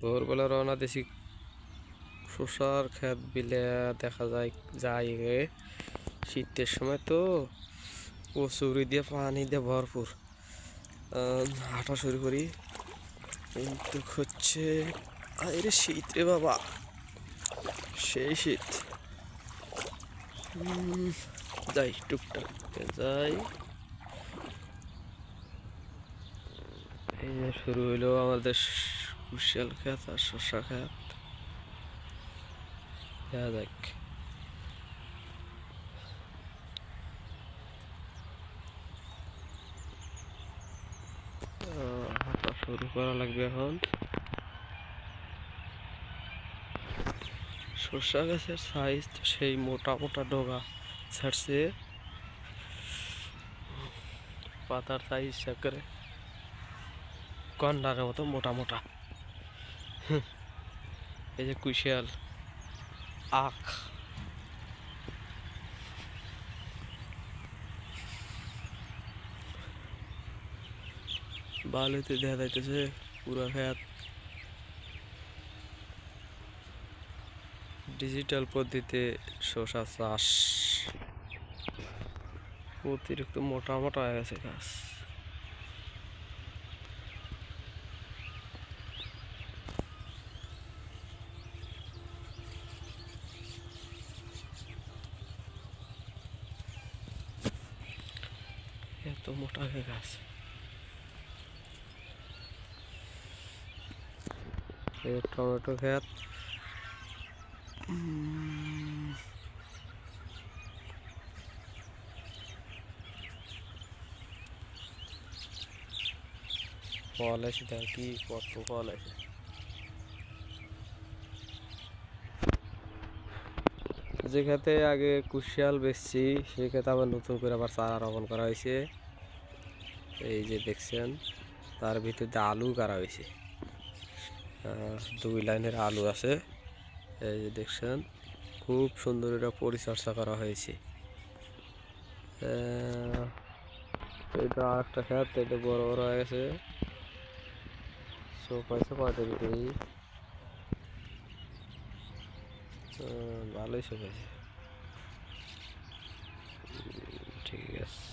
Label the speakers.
Speaker 1: ভোরবেলা রওনা দিছি শসার ক্ষেত বিলে দেখা যায় যাই গে শীতের সময় তো কচুরি দিয়ে পানি দিয়ে ভরপুর হাঁটা শুরু করি কিন্তু হচ্ছে আরে শীত রে বাবা সেই শীত যাই টুকটাক যাই এই যে শুরু হইলো আমাদের কুশিয়াল ক্ষেত আর শসা ক্ষেত দেখ হাঁটা শুরু করা লাগবে এখন শসা গাছের সাইজ তো সেই মোটা মোটা ডগা ছাড়ছে পাতার সাইজ হিসাব করে গন্ডারের মতো মোটা মোটা এই যে কুশিয়াল আখ বালুতে দেখা যাইতেছে পুরা ক্ষেত ডিজিটাল পদ্ধতিতে শসা চাষ অতিরিক্ত মোটা মোটা হয়ে গেছে গাছ এত মোটা হয়ে গাছ টমেটো ক্ষেত ফল আছে দেখ কি কত ফল আছে যে খেতে আগে কুশিয়াল বেচছি সে খেতে আবার নতুন করে আবার চারা রোপণ করা হয়েছে এই যে দেখছেন তার ভিতরে আলু করা হয়েছে 2 লাইনের আলু আছে এই যে দেখছেন খুব সুন্দর এটা পরিচর্যা করা হয়েছে এটা আরেকটা ক্ষেত এটা বড় বড় হয়ে গেছে সব আছে কয়টা ভিতরে ভালোই সব আছে ঠিক আছে